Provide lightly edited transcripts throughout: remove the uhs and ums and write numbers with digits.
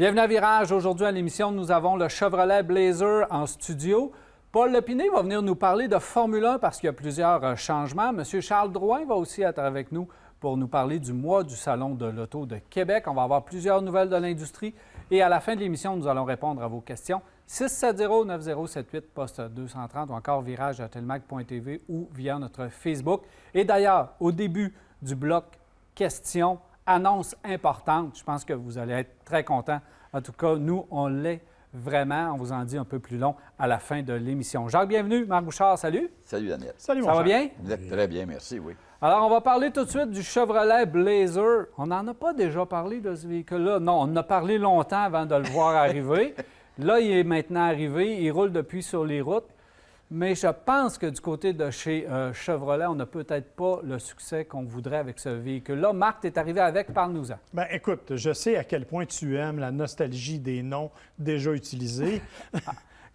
Bienvenue à Virage. Aujourd'hui à l'émission, nous avons le Chevrolet Blazer en studio. Paul Lepine va venir nous parler de Formule 1 parce qu'il y a plusieurs changements. Monsieur Charles Drouin va aussi être avec nous pour nous parler du mois du Salon de l'Auto de Québec. On va avoir plusieurs nouvelles de l'industrie. Et à la fin de l'émission, nous allons répondre à vos questions. 670-9078, poste 230 ou encore virage@telmac.tv ou via notre Facebook. Et d'ailleurs, au début du bloc questions, annonce importante. Je pense que vous allez être très contents. En tout cas, nous, on l'est vraiment. On vous en dit un peu plus long à la fin de l'émission. Jacques, bienvenue. Marc Bouchard, salut. Salut, Daniel. Salut, mon Ça va cher. bien? Vous êtes très bien, merci, oui. Alors, on va parler tout de suite du Chevrolet Blazer. On n'en a pas déjà parlé de ce véhicule-là. Non, on en a parlé longtemps avant de le voir arriver. Là, il est maintenant arrivé. Il roule depuis sur les routes. Mais je pense que du côté de chez Chevrolet, on n'a peut-être pas le succès qu'on voudrait avec ce véhicule-là. Marc, tu es arrivé avec, parle-nous-en. Bien, écoute, je sais à quel point tu aimes la nostalgie des noms déjà utilisés.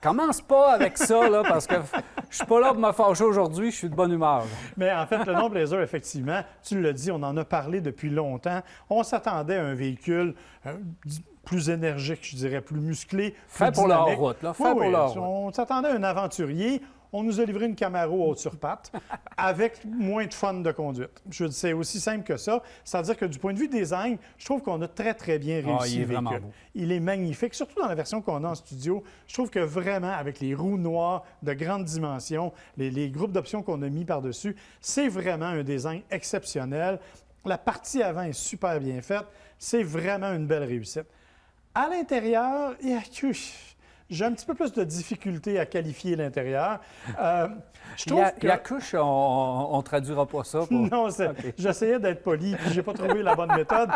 Commence pas avec ça, là, parce que je suis pas là pour me fâcher aujourd'hui, je suis de bonne humeur. Là. Mais en fait, le nom Blazer, effectivement, tu l'as dit, on en a parlé depuis longtemps. On s'attendait à un véhicule plus énergique, je dirais, plus musclé, plus Fait pour leur dynamique. route, là. Fait Oui, pour oui, leur route. on s'attendait à un aventurier. On nous a livré une Camaro haute sur pattes avec moins de fun de conduite. C'est aussi simple que ça. C'est-à-dire que du point de vue design, je trouve qu'on a très, très bien réussi il est le vraiment véhicule. beau. Il est magnifique, surtout dans la version qu'on a en studio. Je trouve que vraiment, avec les roues noires de grande dimension, les groupes d'options qu'on a mis par-dessus, c'est vraiment un design exceptionnel. La partie avant est super bien faite. C'est vraiment une belle réussite. À l'intérieur, j'ai un petit peu plus de difficulté à qualifier l'intérieur. Je trouve que... La couche, on ne traduira pas ça. Pour... Non, OK. J'essayais d'être poli, puis j'ai pas trouvé la bonne méthode.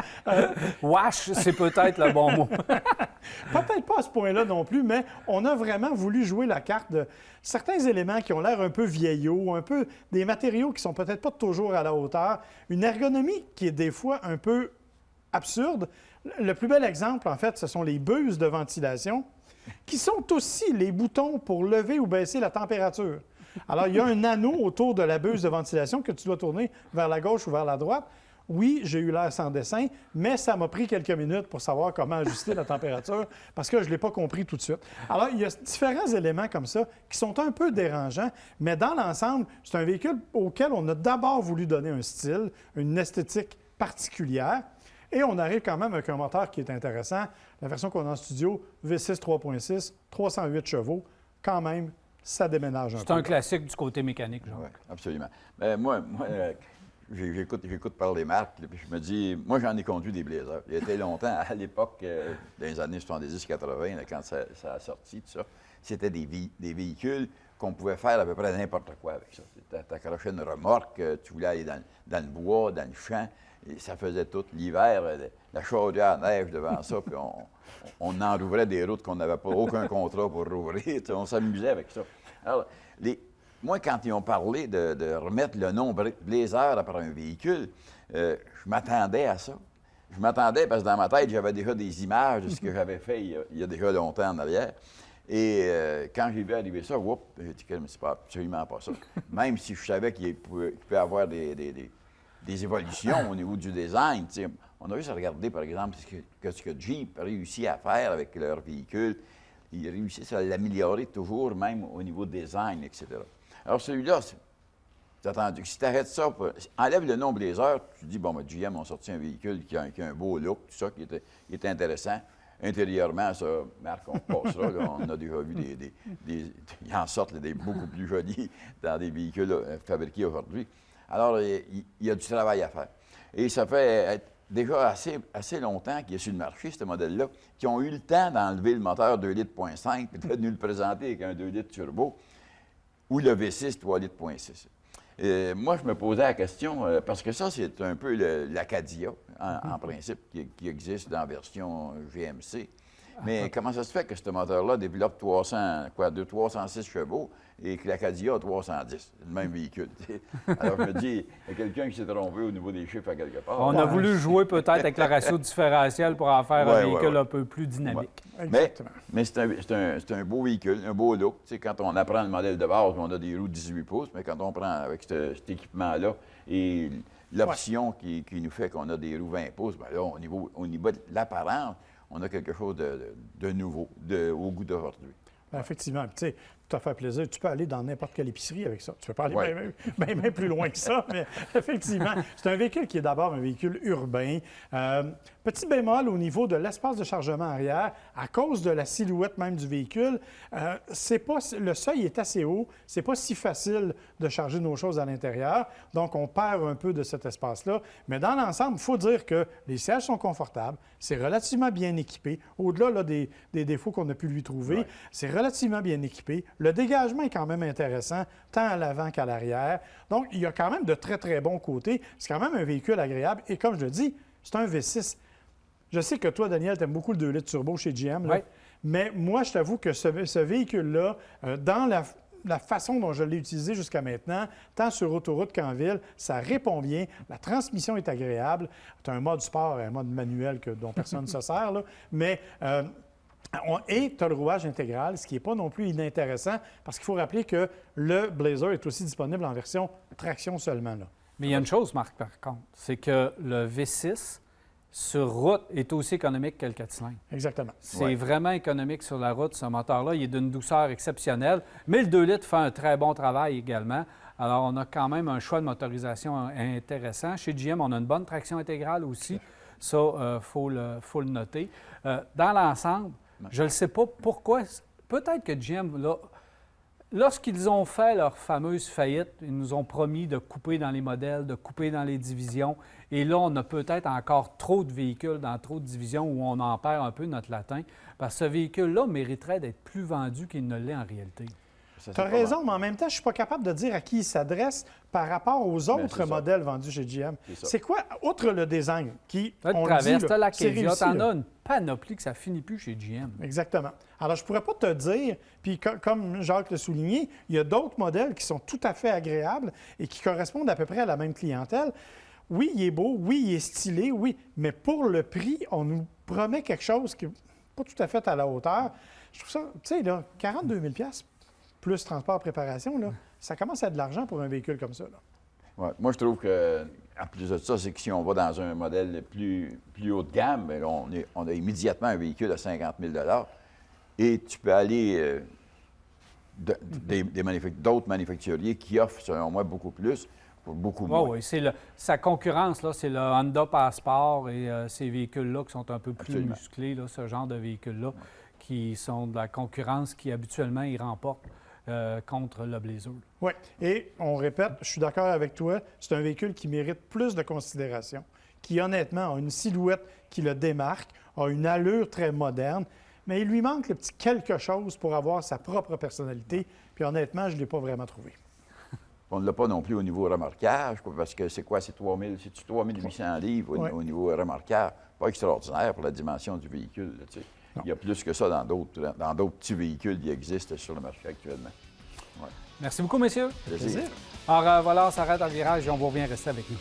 Wash, c'est peut-être le bon mot. Peut-être pas à ce point-là non plus, mais on a vraiment voulu jouer la carte de certains éléments qui ont l'air un peu vieillots, un peu des matériaux qui sont peut-être pas toujours à la hauteur, une ergonomie qui est des fois un peu absurde. Le plus bel exemple, en fait, ce sont les buses de ventilation, qui sont aussi les boutons pour lever ou baisser la température. Alors, il y a un anneau autour de la buse de ventilation que tu dois tourner vers la gauche ou vers la droite. Oui, j'ai eu l'air sans dessin, mais ça m'a pris quelques minutes pour savoir comment ajuster la température parce que je ne l'ai pas compris tout de suite. Alors, il y a différents éléments comme ça qui sont un peu dérangeants, mais dans l'ensemble, c'est un véhicule auquel on a d'abord voulu donner un style, une esthétique particulière. Et on arrive quand même avec un moteur qui est intéressant. La version qu'on a en studio, V6 3.6, 308 chevaux, quand même, ça déménage un peu. C'est un classique du côté mécanique, genre. Oui, absolument. Moi, j'écoute parler des marques, là, puis je me dis, moi, j'en ai conduit des Blazers. Il y a été longtemps, à l'époque, dans les années 70-80, quand ça a sorti, tout ça, c'était des véhicules qu'on pouvait faire à peu près n'importe quoi avec ça. Tu accrochais une remorque, tu voulais aller dans le bois, dans le champ, et ça faisait tout. L'hiver, la chaudière à neige devant ça, puis on enrouvrait des routes qu'on n'avait pas aucun contrat pour rouvrir. On s'amusait avec ça. Alors, moi, quand ils ont parlé de remettre le nom Blazer après un véhicule, je m'attendais à ça. Je m'attendais parce que dans ma tête, j'avais déjà des images de ce que j'avais fait il y a déjà longtemps en arrière. Et quand j'ai vu arriver ça, j'ai dit que c'est pas absolument pas ça. Même si je savais qu'il pouvait y avoir des évolutions au niveau du design. T'sais. On a juste à regarder, par exemple, ce que Jeep réussit à faire avec leur véhicule. Ils réussissent à l'améliorer toujours, même au niveau design, etc. Alors, celui-là, c'est attendu. Si tu arrêtes ça, enlève le nom Blazer, tu dis, bon, GM ont sorti un véhicule qui a un beau look, tout ça, qui est intéressant. Intérieurement, ça, Marc, on passera. Là, on a déjà vu ils en sortent beaucoup plus jolis dans des véhicules fabriqués aujourd'hui. Alors, il y a du travail à faire. Et ça fait déjà assez longtemps qu'il est sur le marché, ce modèle-là, qui ont eu le temps d'enlever le moteur 2,5 litres et de nous le présenter avec un 2 litres turbo ou le V6 3,6 litres. Moi, je me posais la question, parce que ça, c'est un peu l'Acadia, en principe, qui existe dans la version GMC. Mais comment ça se fait que ce moteur-là développe 306 chevaux et que l'Acadia a 310? C'est le même véhicule. Alors, je me dis, il y a quelqu'un qui s'est trompé au niveau des chiffres à quelque part. On a voulu jouer peut-être avec le ratio différentiel pour en faire un véhicule un peu plus dynamique. Ouais. Mais c'est un beau véhicule, un beau look. Tu sais, quand on apprend le modèle de base, on a des roues 18 pouces, mais quand on prend avec cet équipement-là et l'option qui nous fait qu'on a des roues 20 pouces, bien là, au niveau de l'apparence, on a quelque chose de nouveau, au goût d'aujourd'hui. Ben, effectivement. Puis, tu sais, tout à fait plaisir. Tu peux aller dans n'importe quelle épicerie avec ça. Tu peux pas aller Ouais. bien plus loin que ça, mais effectivement, c'est un véhicule qui est d'abord un véhicule urbain. Petit bémol au niveau de l'espace de chargement arrière, à cause de la silhouette même du véhicule, le seuil est assez haut. C'est pas si facile de charger nos choses à l'intérieur. Donc, on perd un peu de cet espace-là. Mais dans l'ensemble, il faut dire que les sièges sont confortables. C'est relativement bien équipé. Au-delà là, des défauts qu'on a pu lui trouver, c'est relativement bien équipé. Le dégagement est quand même intéressant, tant à l'avant qu'à l'arrière. Donc, il y a quand même de très, très bons côtés. C'est quand même un véhicule agréable. Et comme je le dis, c'est un V6. Je sais que toi, Daniel, tu aimes beaucoup le 2 litres turbo chez GM. Là. Oui. Mais moi, je t'avoue que ce véhicule-là, dans la façon dont je l'ai utilisé jusqu'à maintenant, tant sur autoroute qu'en ville, ça répond bien. La transmission est agréable. Tu as un mode sport et un mode manuel dont personne ne se sert. Là. Mais... et tu as le rouage intégral, ce qui n'est pas non plus inintéressant, parce qu'il faut rappeler que le Blazer est aussi disponible en version traction seulement. Là. Mais il y a une chose, Marc, par contre, c'est que le V6 sur route est aussi économique que le 4 cylindres. Exactement. C'est vraiment économique sur la route, ce moteur-là. Il est d'une douceur exceptionnelle, mais le 2 litres fait un très bon travail également. Alors, on a quand même un choix de motorisation intéressant. Chez GM, on a une bonne traction intégrale aussi. Ça, faut le noter. Dans l'ensemble, je ne sais pas pourquoi. Peut-être que GM, là, lorsqu'ils ont fait leur fameuse faillite, ils nous ont promis de couper dans les modèles, de couper dans les divisions. Et là, on a peut-être encore trop de véhicules dans trop de divisions où on en perd un peu notre latin. Parce que ce véhicule-là mériterait d'être plus vendu qu'il ne l'est en réalité. Tu as raison, mais en même temps, je ne suis pas capable de dire à qui il s'adresse par rapport aux autres modèles vendus chez GM. C'est quoi, outre le design, qui, Tu on traverses, le dit, tu as la c'est Cavia, réussi, tu en là. as une panoplie que ça finit plus chez GM. Exactement. Alors, je ne pourrais pas te dire, puis comme Jacques l'a souligné, il y a d'autres modèles qui sont tout à fait agréables et qui correspondent à peu près à la même clientèle. Oui, il est beau, oui, il est stylé, oui, mais pour le prix, on nous promet quelque chose qui n'est pas tout à fait à la hauteur. Je trouve ça, tu sais, là, 42 000 plus transport préparation, là, ça commence à être de l'argent pour un véhicule comme ça. Là. Ouais. Moi, je trouve que, en plus de ça, c'est que si on va dans un modèle plus haut de gamme, bien, on a immédiatement un véhicule à 50 000 et tu peux aller d'autres manufacturiers qui offrent, selon moi, beaucoup plus pour beaucoup moins. Oui, sa concurrence, là, c'est le Honda Passport et ces véhicules-là qui sont un peu plus Absolument. musclés, là, ce genre de véhicules-là, qui sont de la concurrence qui, habituellement, ils remportent contre le Blazer. Oui, et on répète, je suis d'accord avec toi, c'est un véhicule qui mérite plus de considération, qui honnêtement a une silhouette qui le démarque, a une allure très moderne, mais il lui manque le petit quelque chose pour avoir sa propre personnalité, puis honnêtement, je ne l'ai pas vraiment trouvé. On ne l'a pas non plus au niveau remorquage, parce que c'est quoi, c'est 3800 livres au niveau remorquage. Pas extraordinaire pour la dimension du véhicule. Là, tu sais. Il y a plus que ça dans d'autres petits véhicules qui existent sur le marché actuellement. Ouais. Merci beaucoup, messieurs. Plaisir. Alors, voilà, on s'arrête en virage et on vous revient rester avec nous.